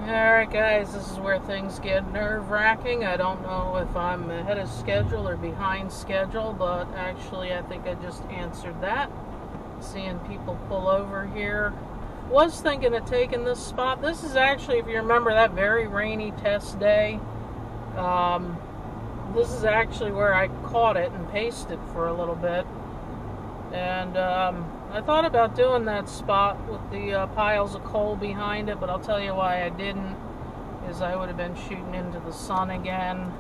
Alright guys, this is where things get nerve-wracking. I don't know if I'm ahead of schedule or behind schedule, but actually I think I just answered that. Seeing people pull over here. Was thinking of taking this spot. This is actually, if you remember that very rainy test day, this is actually where I caught it and pasted for a little bit. And I thought about doing that spot with the piles of coal behind it, but I'll tell you why I didn't, is I would have been shooting into the sun again.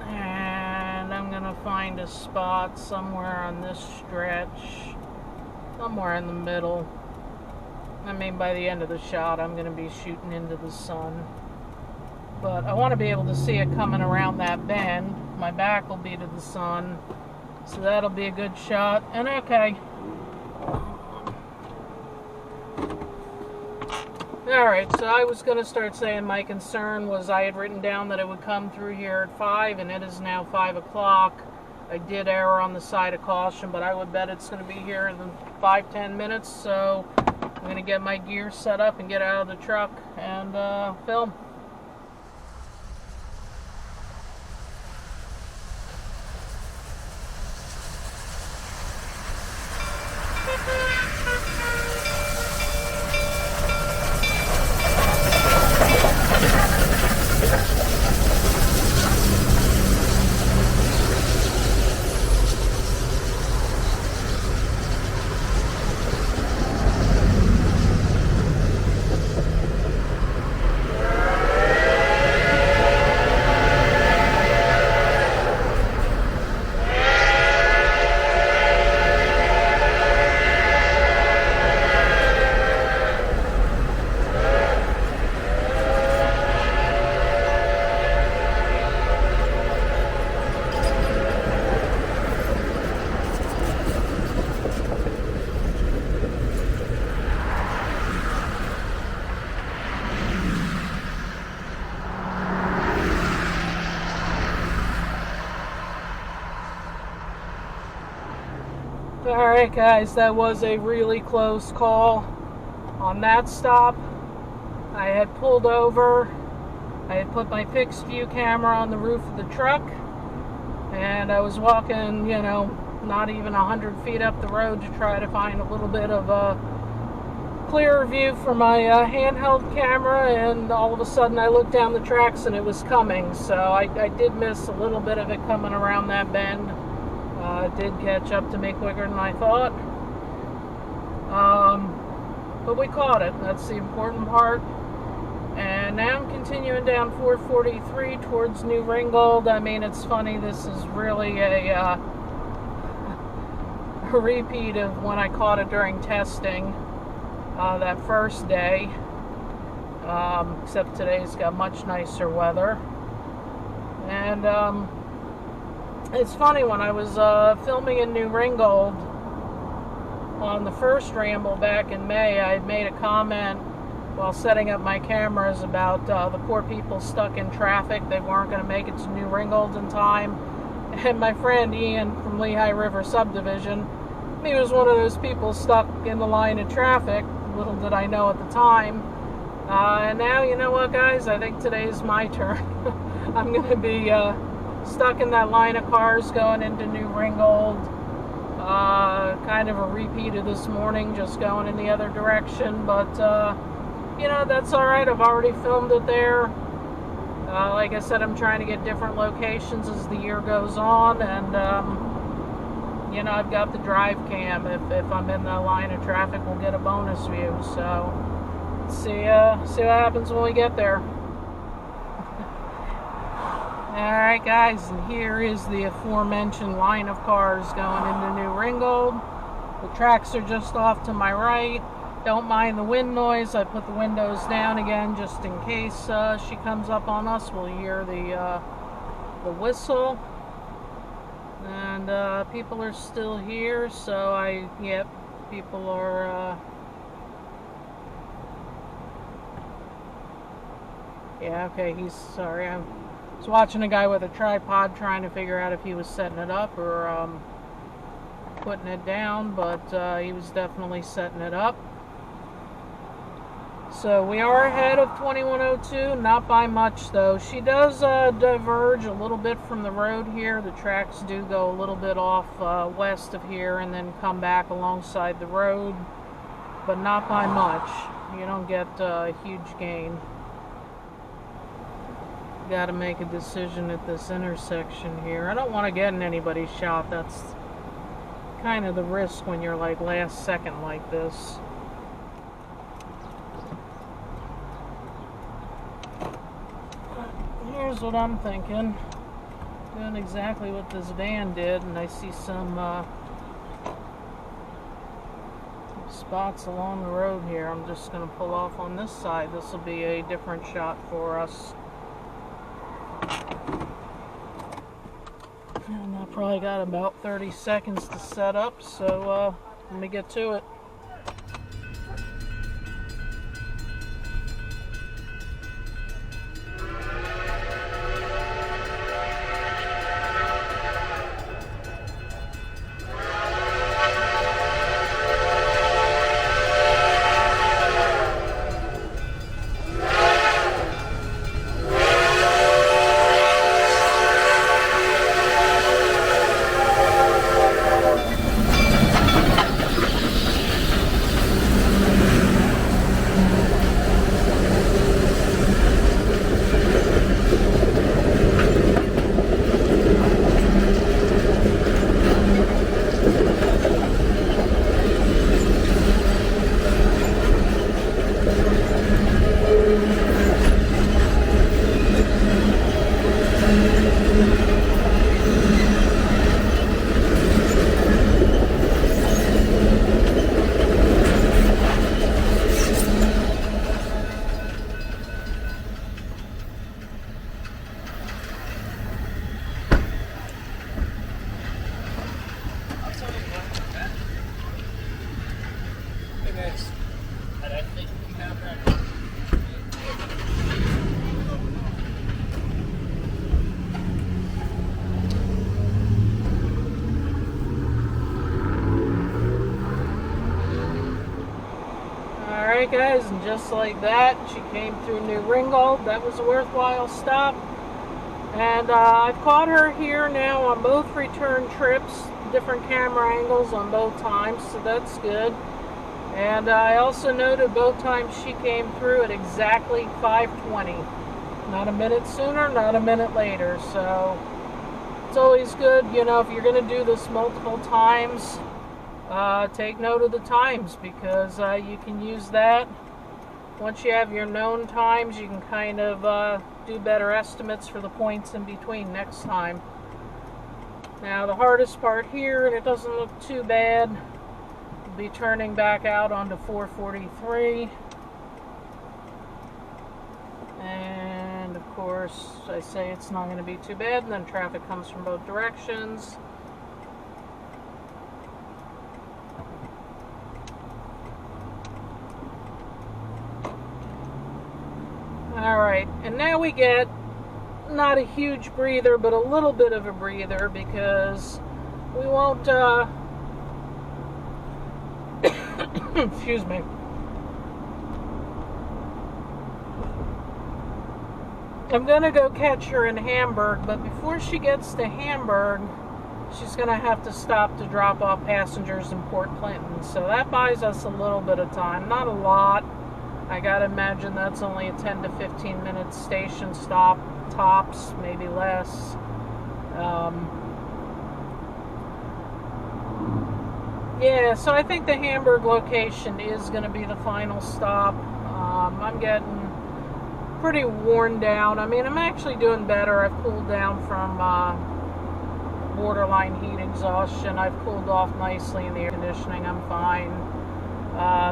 And I'm going to find a spot somewhere on this stretch, somewhere in the middle. I mean, by the end of the shot, I'm going to be shooting into the sun. But I want to be able to see it coming around that bend. My back will be to the sun, so that'll be a good shot. And okay. Alright, so I was going to start saying my concern was I had written down that it would come through here at 5, and it is now 5 o'clock. I did err on the side of caution, but I would bet it's going to be here in 5-10 minutes, so I'm going to get my gear set up and get out of the truck and film. Alright guys, that was a really close call on that stop. I had pulled over, I had put my fixed view camera on the roof of the truck, and I was walking, not even 100 feet up the road to try to find a little bit of a clearer view for my handheld camera, and all of a sudden I looked down the tracks and it was coming, so I did miss a little bit of it coming around that bend. It did catch up to me quicker than I thought. But we caught it. That's the important part. And now I'm continuing down 443 towards New Ringgold. I mean, it's funny. This is really a repeat of when I caught it during testing that first day. Except today's got much nicer weather. And it's funny, when I was filming in New Ringgold on the first ramble back in May, I had made a comment while setting up my cameras about the poor people stuck in traffic. They weren't going to make it to New Ringgold in time. And my friend Ian from Lehigh River Subdivision, he was one of those people stuck in the line of traffic. Little did I know at the time. And now, you know what, guys? I think today's my turn. I'm going to be stuck in that line of cars going into New Ringgold. Kind of a repeat of this morning, just going in the other direction, but that's alright. I've already filmed it there. Like I said, I'm trying to get different locations as the year goes on, and I've got the drive cam. If I'm in that line of traffic, we'll get a bonus view, so let's see what happens when we get there. Alright guys, and here is the aforementioned line of cars going into New Ringgold. The tracks are just off to my right. Don't mind the wind noise. I put the windows down again just in case she comes up on us. We'll hear the whistle. And people are still here, so people are okay, he's sorry. I was watching a guy with a tripod trying to figure out if he was setting it up or putting it down, but he was definitely setting it up. So we are ahead of 2102, not by much though. She does diverge a little bit from the road here. The tracks do go a little bit off west of here and then come back alongside the road, but not by much. You don't get a huge gain. Got to make a decision at this intersection here. I don't want to get in anybody's shot. That's kind of the risk when you're like last second like this. Here's what I'm thinking. Doing exactly what this van did, and I see some spots along the road here. I'm just going to pull off on this side. This will be a different shot for us. And I probably got about 30 seconds to set up, so let me get to it. Alright guys, and just like that, she came through New Ringgold. That was a worthwhile stop. And I've caught her here now on both return trips, different camera angles on both times, so that's good. And I also noted both times she came through at exactly 5:20. Not a minute sooner, not a minute later. So it's always good, you know, if you're going to do this multiple times, take note of the times, because you can use that. Once you have your known times, you can kind of do better estimates for the points in between next time. Now the hardest part here, and it doesn't look too bad, will be turning back out onto 443. And of course, I say it's not going to be too bad, and then traffic comes from both directions. Alright, and now we get not a huge breather, but a little bit of a breather, because we won't, excuse me. I'm gonna go catch her in Hamburg, but before she gets to Hamburg, she's gonna have to stop to drop off passengers in Port Clinton. So that buys us a little bit of time, not a lot. I gotta imagine that's only a 10 to 15 minute station stop, tops, maybe less. Yeah, so I think the Hamburg location is going to be the final stop. I'm getting pretty worn down. I mean, I'm actually doing better. I've cooled down from borderline heat exhaustion. I've cooled off nicely in the air conditioning. I'm fine.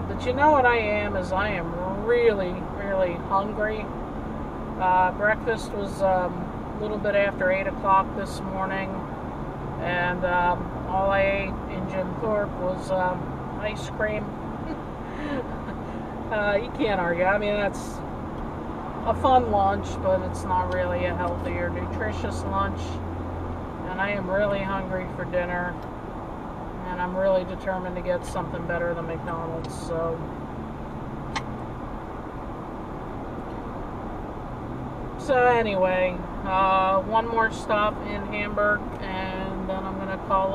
But you know what I am, is I am really, really hungry. Breakfast was a little bit after 8 o'clock this morning, and all I ate in Jim Thorpe was ice cream. You can't argue. I mean, that's a fun lunch, but it's not really a healthy or nutritious lunch. And I am really hungry for dinner, and I'm really determined to get something better than McDonald's. So So anyway, one more stop in Hamburg, and then I'm gonna call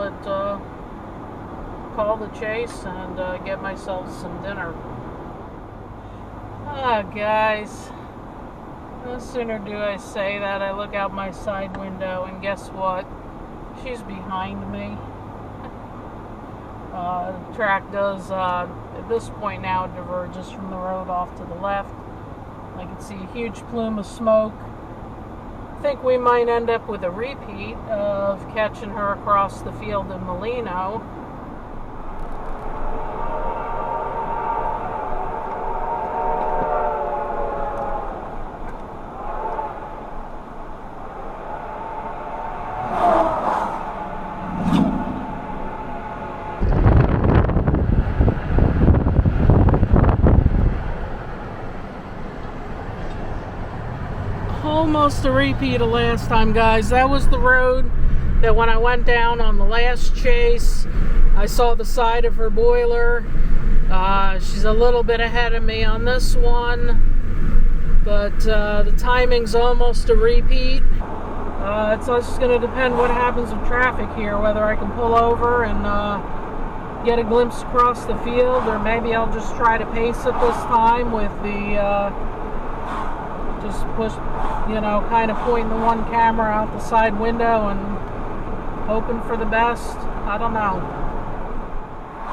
the chase and get myself some dinner. Guys, no sooner do I say that, I look out my side window, and guess what? She's behind me. The track does, at this point now, diverges from the road off to the left. I can see a huge plume of smoke. I think we might end up with a repeat of catching her across the field in Molino. Almost a repeat of last time, guys. That was the road that when I went down on the last chase, I saw the side of her boiler. She's a little bit ahead of me on this one, but the timing's almost a repeat. It's just going to depend what happens with traffic here, whether I can pull over and get a glimpse across the field, or maybe I'll just try to pace it this time with the just push, kind of pointing the one camera out the side window and hoping for the best. I don't know.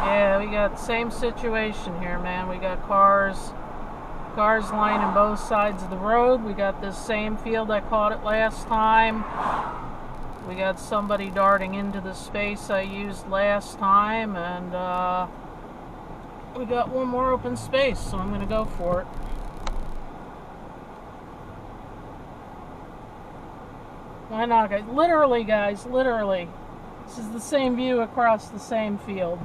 Yeah, we got the same situation here, man. We got cars lining both sides of the road. We got this same field I caught it last time. We got somebody darting into the space I used last time, and we got one more open space, so I'm going to go for it. Why not, guys? Literally, guys, literally. This is the same view across the same field.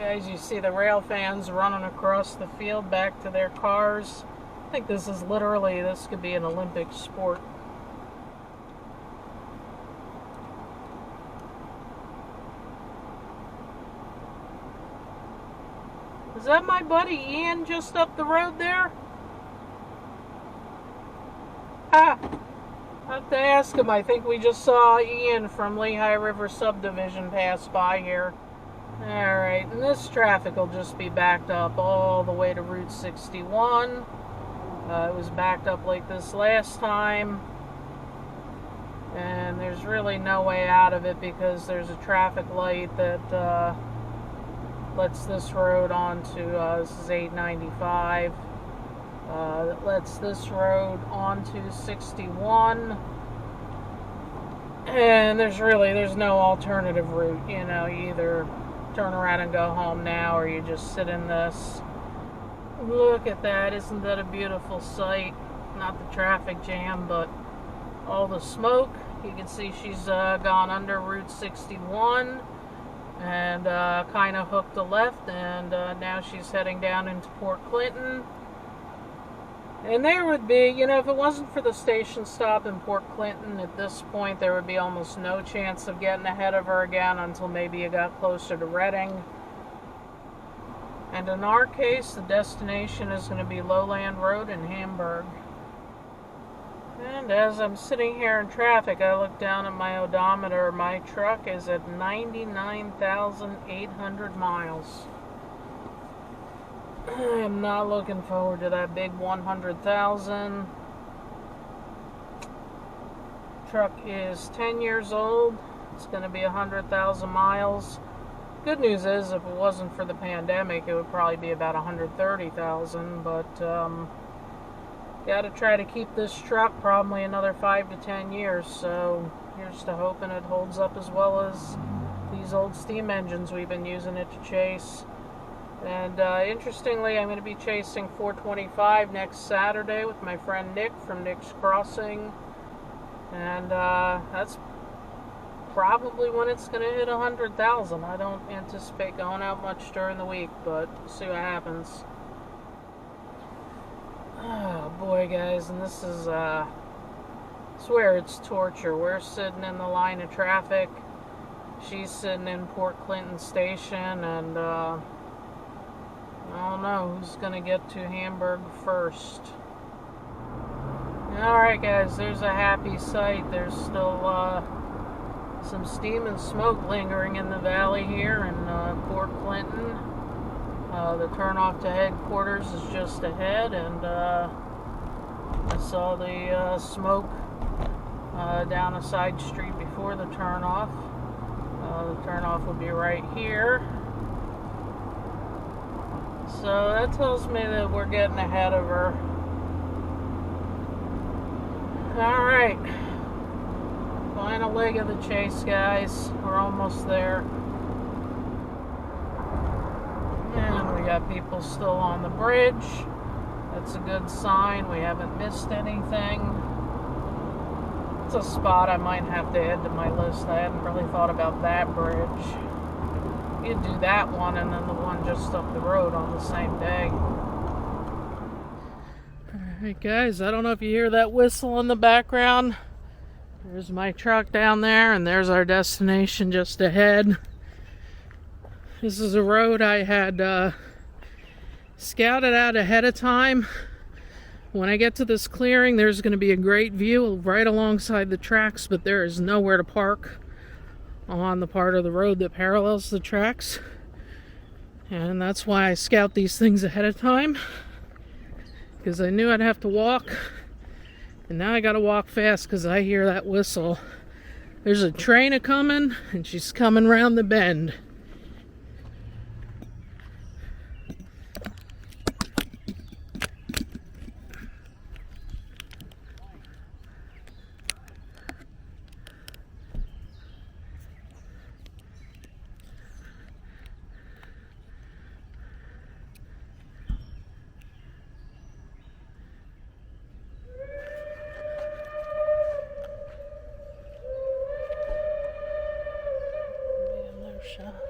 As you see the rail fans running across the field back to their cars. I think this could be an Olympic sport. Is that my buddy Ian just up the road there? I have to ask him. I think we just saw Ian from Lehigh River Subdivision pass by here. Alright, and this traffic will just be backed up all the way to Route 61. It was backed up like this last time. And there's really no way out of it because there's a traffic light that lets this road onto, this is 895, that lets this road onto 61. And there's no alternative route, you either turn around and go home now, or you just sit in this. Look at that. Isn't that a beautiful sight? Not the traffic jam, but all the smoke. You can see she's gone under Route 61 and kind of hooked a left, and now she's heading down into Port Clinton. And there would be, if it wasn't for the station stop in Port Clinton, at this point there would be almost no chance of getting ahead of her again until maybe you got closer to Reading. And in our case, the destination is going to be Lowland Road in Hamburg. And as I'm sitting here in traffic, I look down at my odometer. My truck is at 99,800 miles. I am not looking forward to that big 100,000. Truck is 10 years old. It's going to be 100,000 miles. Good news is, if it wasn't for the pandemic, it would probably be about 130,000. But got to try to keep this truck probably another 5 to 10 years. So here's to hoping it holds up as well as these old steam engines we've been using it to chase. And interestingly, I'm going to be chasing 425 next Saturday with my friend Nick from Nick's Crossing. And that's probably when it's going to hit 100,000. I don't anticipate going out much during the week, but we'll see what happens. Oh boy, guys, and this is, I swear it's torture. We're sitting in the line of traffic. She's sitting in Port Clinton Station, and I don't know who's going to get to Hamburg first. Alright, guys, there's a happy sight. There's still some steam and smoke lingering in the valley here in Port Clinton. The turnoff to headquarters is just ahead, and I saw the smoke down a side street before the turnoff. The turnoff would be right here. So that tells me that we're getting ahead of her. Alright. Final leg of the chase, guys. We're almost there. And we got people still on the bridge. That's a good sign. We haven't missed anything. It's a spot I might have to add to my list. I hadn't really thought about that bridge. You'd do that one and then the one just up the road on the same day. Alright, guys, I don't know if you hear that whistle in the background. There's my truck down there, and there's our destination just ahead. This is a road I had scouted out ahead of time. When I get to this clearing, there's going to be a great view right alongside the tracks, but there is nowhere to park on the part of the road that parallels the tracks. And that's why I scout these things ahead of time, because I knew I'd have to walk. And now I gotta walk fast because I hear that whistle. There's a train a-coming, and she's coming round the bend. Shot.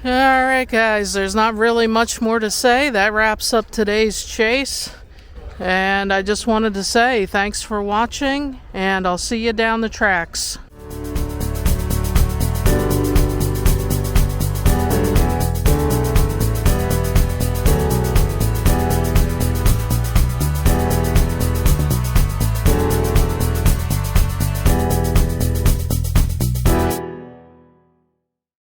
Alright guys, there's not really much more to say. That wraps up today's chase. And I just wanted to say thanks for watching, and I'll see you down the tracks.